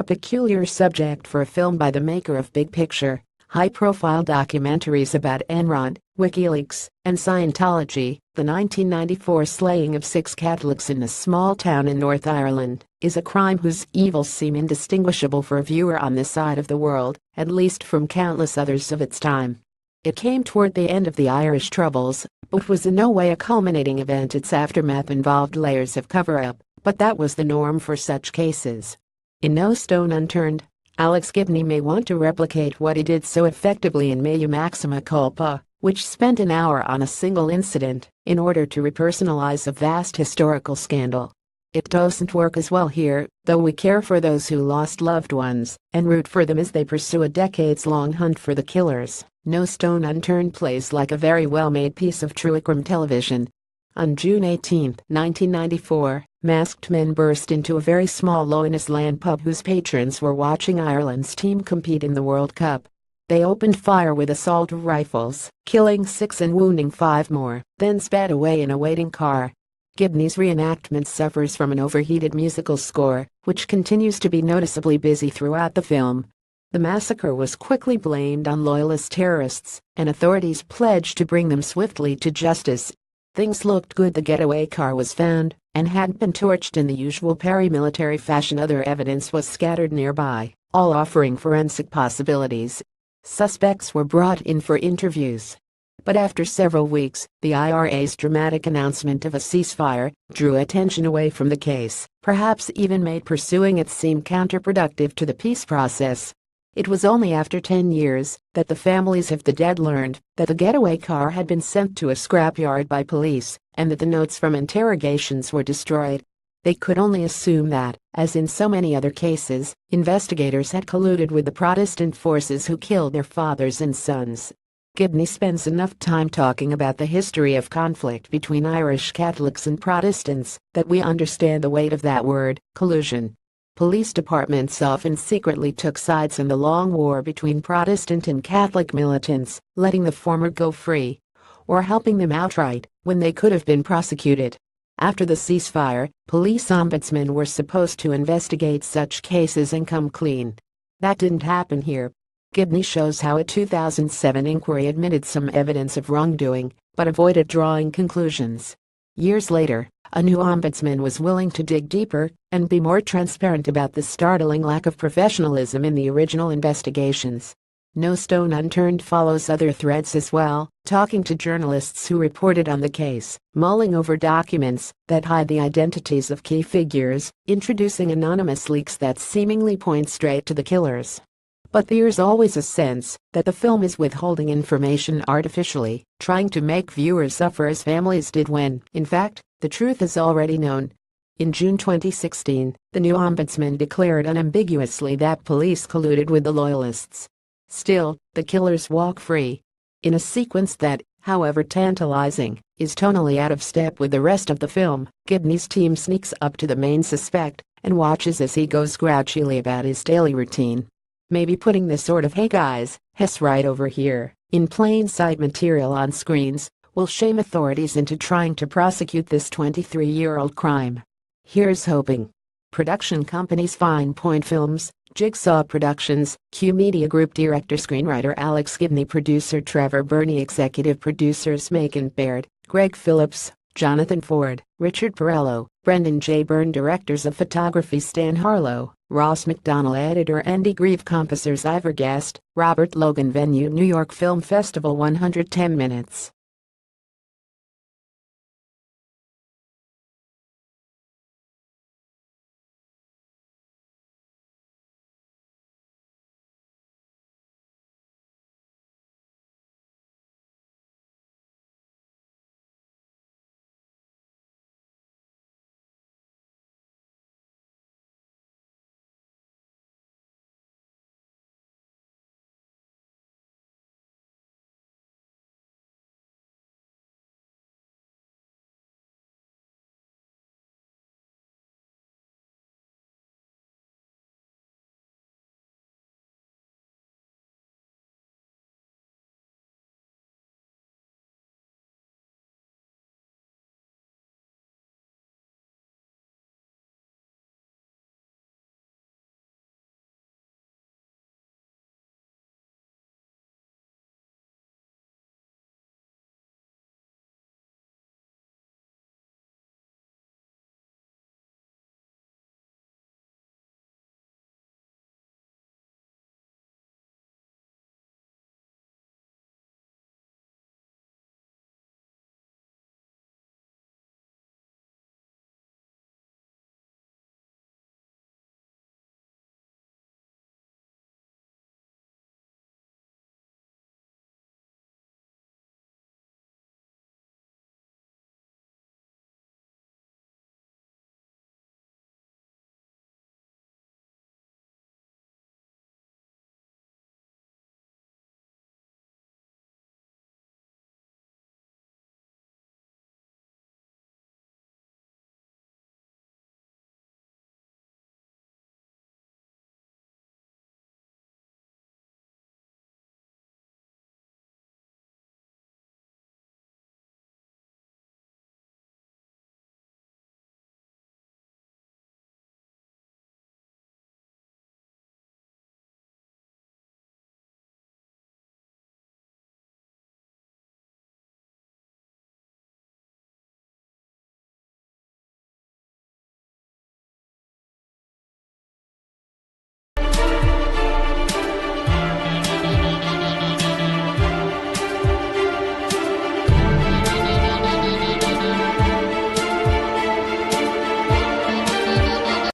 a peculiar subject for a film by the maker of Big Picture, high-profile documentaries about Enron, WikiLeaks, and Scientology. The 1994 slaying of 6 Catholics in a small town in North Ireland is a crime whose evils seem indistinguishable for a viewer on this side of the world, at least from countless others of its time. It came toward the end of the Irish Troubles, but was in no way a culminating event. Its aftermath involved layers of cover-up, but that was the norm for such cases. In No Stone Unturned, Alex Gibney may want to replicate what he did so effectively in Mea Maxima Culpa, which spent an hour on a single incident in order to repersonalize a vast historical scandal. It doesn't work as well here, though we care for those who lost loved ones and root for them as they pursue a decades-long hunt for the killers. No Stone Unturned plays like a very well-made piece of true crime television. On June 18, 1994, masked men burst into a very small Loughnessland pub whose patrons were watching Ireland's team compete in the World Cup. They opened fire with assault rifles, killing 6 and wounding 5 more, then sped away in a waiting car. Gibney's reenactment suffers from an overheated musical score, which continues to be noticeably busy throughout the film. The massacre was quickly blamed on loyalist terrorists, and authorities pledged to bring them swiftly to justice. Things looked good. The getaway car was found and hadn't been torched in the usual paramilitary fashion. Other evidence was scattered nearby, all offering forensic possibilities. Suspects were brought in for interviews. But after several weeks, the IRA's dramatic announcement of a ceasefire drew attention away from the case, perhaps even made pursuing it seem counterproductive to the peace process. It was only after 10 years that the families of the dead learned that the getaway car had been sent to a scrapyard by police and that the notes from interrogations were destroyed. They could only assume that, as in so many other cases, investigators had colluded with the Protestant forces who killed their fathers and sons. Gibney spends enough time talking about the history of conflict between Irish Catholics and Protestants that we understand the weight of that word, collusion. Police departments often secretly took sides in the long war between Protestant and Catholic militants, letting the former go free, or helping them outright when they could have been prosecuted. After the ceasefire, police ombudsmen were supposed to investigate such cases and come clean. That didn't happen here. Gibney shows how a 2007 inquiry admitted some evidence of wrongdoing, but avoided drawing conclusions. Years later, a new ombudsman was willing to dig deeper and be more transparent about the startling lack of professionalism in the original investigations. No Stone Unturned follows other threads as well, talking to journalists who reported on the case, mulling over documents that hide the identities of key figures, introducing anonymous leaks that seemingly point straight to the killers. But there's always a sense that the film is withholding information artificially, trying to make viewers suffer as families did when, in fact, the truth is already known. In June 2016, the new ombudsman declared unambiguously that police colluded with the loyalists. Still, the killers walk free. In a sequence that, however tantalizing, is tonally out of step with the rest of the film, Gibney's team sneaks up to the main suspect and watches as he goes grouchily about his daily routine. Maybe putting this sort of "hey guys, Hess right over here" in plain sight material on screens will shame authorities into trying to prosecute this 23-year-old crime. Here's hoping. Production companies: Fine Point Films, Jigsaw Productions, Q Media Group. Director screenwriter Alex Gibney. Producer Trevor Burney. Executive producers Macon Baird, Greg Phillips, Jonathan Ford, Richard Perello, Brendan J. Byrne. Directors of photography Stan Harlow, Ross McDonnell. Editor Andy Grieve. Composers Ivor Guest, Robert Logan. Venue New York Film Festival. 110 minutes.